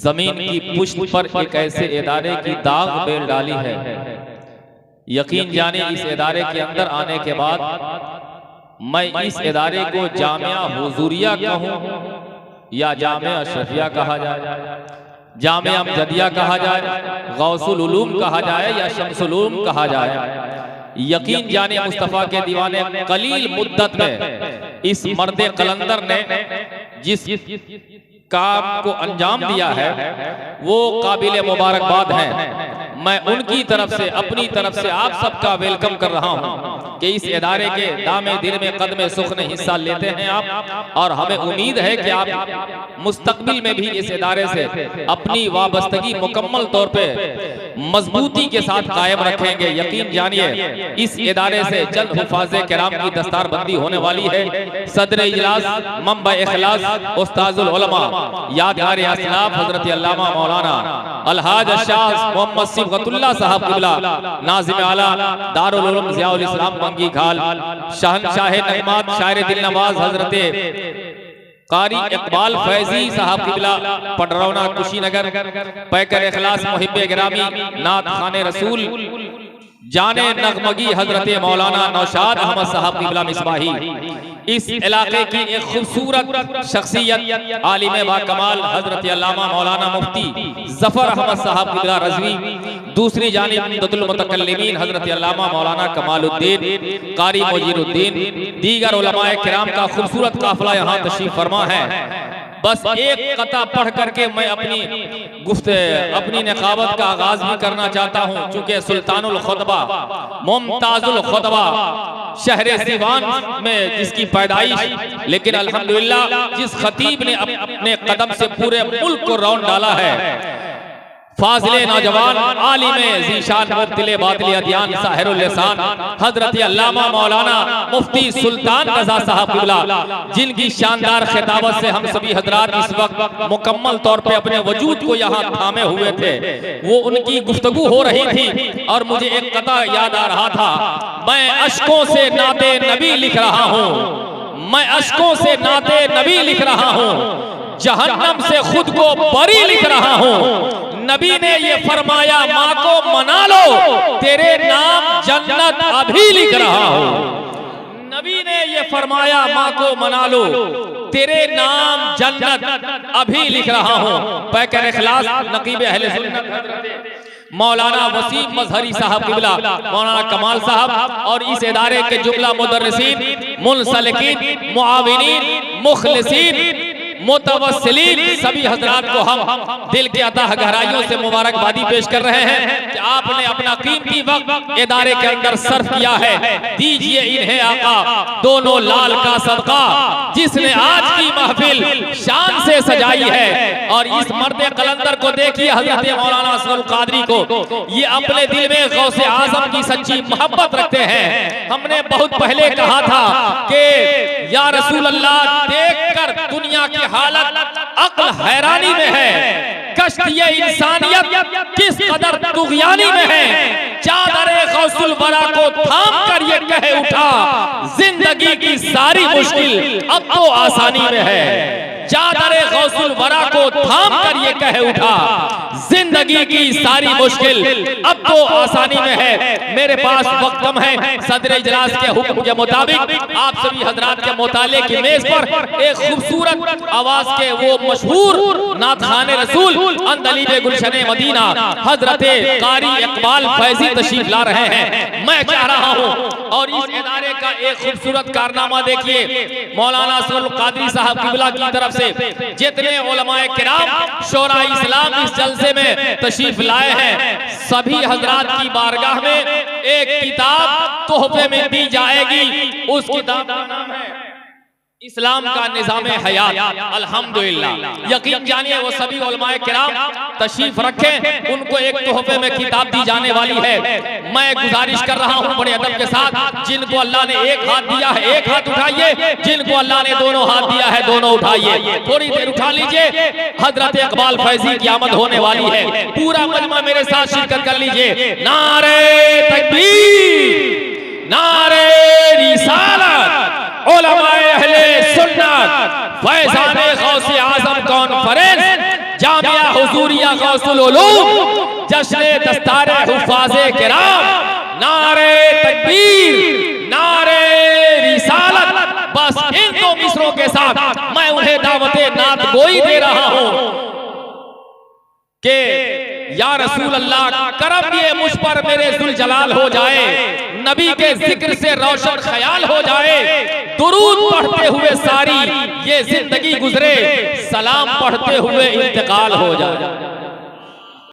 जमीन की पुष्ट पर एक ऐसे इदारे की दाग बेल डाली है। यकीन जाने इस इदारे के अंदर आने के बाद मैं इस इदारे को जामिया हुजूरिया कहूँ या जामिया अशरफिया कहा जाए, जामिया अमजदिया कहा जाए, गौसुल उलूम कहा जाए या शम्सुल उलूम कहा जाए। यकीन जाने मुस्तफ़ा के दीवाने कलील मुद्दत में इस मर्दे कलंदर ने जिस काम को अंजाम दिया है वो काबिल मुबारकबाद है। मैं उनकी तरफ से अपनी तरफ से आप सबका वेलकम कर रहा हूं कि इस इदारे के दामे दिल में कदमे सुख में हिस्सा लेते हैं आप, और हमें उम्मीद है कि आप मुस्तकबिल में भी इस इदारे से अपनी वाबस्तगी मुकम्मल तौर पे मजबूती के साथ कायम रखेंगे। यकीन जानिए इस इदारे से जल्द हुफाज़े किराम की दस्तारबंदी होने वाली है। सदर इजलास मंबा इखलास उस्ताजुल उलमा यादगार असलाफ हजरत अल्लामा मौलाना अलहाज शाह मोहम्मद सिबगतुल्लाह साहब क़िबला नाज़िम आला दारुल उलूम ज़ियाउल इस्लाम मंगी घाल शहंशाह नगमात शायर दिल नवाज हजरत कारी इकबाल फैजी साहब क़िबला पडरौना कुशीनगर पैकर इखलास मुहिब्बे गिरामी नात खाने रसूल जाने नगमगी हजरत मौलाना नौशाद अहमद साहब क़िबला मिसबाही। इस इलाके की एक खूबसूरत शख्सियत आलिम बाकमाल हजरत अल्लामा मौलाना मुफ्ती जफर अहमद साहब क़िबला रज़वी। दूसरी जानिब मुतअद्दिल मुतकल्लिमीन हजरत अल्लामा मौलाना कमालुद्दीन कारी मुजीरुद्दीन दीगर उलमाए किराम का खूबसूरत काफिला यहाँ तशरीफ फरमा है। बस एक कता पढ़ करके मैं अपनी निकाबत का आगाज भी करना चाहता हूँ, चूंकि सुल्तानुल खुतबा मुमताजुल खुतबा शहर सिवान में जिसकी पैदाइश, लेकिन अल्हम्दुलिल्लाह जिस खतीब ने अपने कदम से पूरे मुल्क को रौंद डाला है, फाज़िले नौजवान आलिमे ज़ीशान मुब्तिले बातिल अदियान साहिरुल लिसान हजरत अल्लामा मौलाना मुफ्ती सुल्तान रज़ा साहब क़िबला, जिनकी शानदार खिताबत से हम सभी हजरात इस वक्त मुकम्मल तौर पे अपने वजूद को यहाँ थामे हुए थे। वो उनकी गुफ्तगू हो रही थी और मुझे एक कता याद आ रहा था, मैं अश्कों से नाते नबी लिख रहा हूँ, मैं अश्कों से नाते नबी लिख रहा हूँ, जहन्नम से खुद को बरी लिख रहा हूँ। नबी ने ये फरमाया माँ को मना लो, तेरे नाम जन्नत अभी लिख रहा हूँ। नबी ने ये फरमाया माँ को मना लो, तेरे नाम जन्नत अभी लिख रहा हूँ। पैकर इखलास नकीब अहले सुन्नत मौलाना वसीम मजहरी साहब क़िबला, मौलाना कमाल साहब और इस इदारे के जुमला मुदर्रिसीन मुनसलिकीन मुआविनीन मुखलिसीन मुतवस्सिलीन सभी हजरात को हम दिल के अताह गहराइयों से मुबारकबादी पेश कर रहे हैं कि आपने अपना कीमती वक्त इदारे के अंदर सर्फ किया है। दीजिए इन्हें आका दोनों लाल का सदका, जिसने आज की महफिल शान से सजाई है। और इस मर्द कलंदर को देखिए, हजरत मौलाना असगरुल कादरी को, ये अपने दिल में गौसे आजम की सच्ची मोहब्बत रखते हैं। हमने बहुत पहले कहा था कि या रसूल अल्लाह, देखकर दुनिया की हालत अक्ल हैरानी में है, कश्तिये इंसानियत किस कदर तुग़यानी में है। चादरे गौसुल वरा को थाम कर ये कहे उठा, जिंदगी की सारी मुश्किल अब तो आसानी में है। चादरे गौसुल वरा को थाम कर ये कहे उठा, जिंदगी की सारी मुश्किल अब तो आसानी में है। मेरे पास वक्त कम है, सदर इजलास के हुक्म के मुताबिक आप सभी हजरात के मुताले की मेज पर एक खूबसूरत आवाज के वो मशहूर नात खाने रसूल अंदलीबे गुलशने मदीना हजरत कारी इकबाल फैजी तशरीफ ला रहे हैं। मैं चाह रहा हूँ, और इस इदारे का एक खूबसूरत कारनामा देखिए, मौलाना असगरुल कादरी साहब क़िबला की तरफ से जितने उलमाए किराम शोरा इस्लाम इस जलसे में तशरीफ लाए हैं, सभी हजरात की बारगाह में एक किताब तोहफे में दी जाएगी। उस किताब का नाम है इस्लाम का निज़ामे हयात। अल्हम्दुलिल्लाह, यकीन जानिए वो सभी उलमाए किराम तशरीफ रखें, उनको एक तोहफे में किताब दी जाने वाली है। मैं गुजारिश कर रहा हूँ बड़े अदब के साथ, जिनको अल्लाह ने एक हाथ दिया है एक हाथ उठाइए, जिनको अल्लाह ने दोनों हाथ दिया है दोनों उठाइए। थोड़ी देर उठा लीजिए, हजरत इकबाल फैजी की आमद होने वाली है। पूरा मजमा मेरे साथ शिरकत कर लीजिए। नारे तकबीर, नारे रिसालत, उलमाए अहले सुन्नत, फैज़ाने गौसे आज़म कॉन्फ्रेंस, जामिया हुजूरिया गौसुल उलूम, जश्न दस्तारे हुफाज़े किराम, नारे तकबीर, नारे रिसालत। बस इन दो मिसरों के साथ मैं उन्हें दावते नात गोई दे रहा हूं कि या रसूल अल्लाह, करम ये मुझ पर मेरे जुल जलाल हो जाए, नबी के जिक्र से रोशन ख्याल हो जाए, दुरूद पढ़ते हुए सारी ये जिंदगी गुजरे, सलाम पढ़ते हुए इंतकाल हो जाए।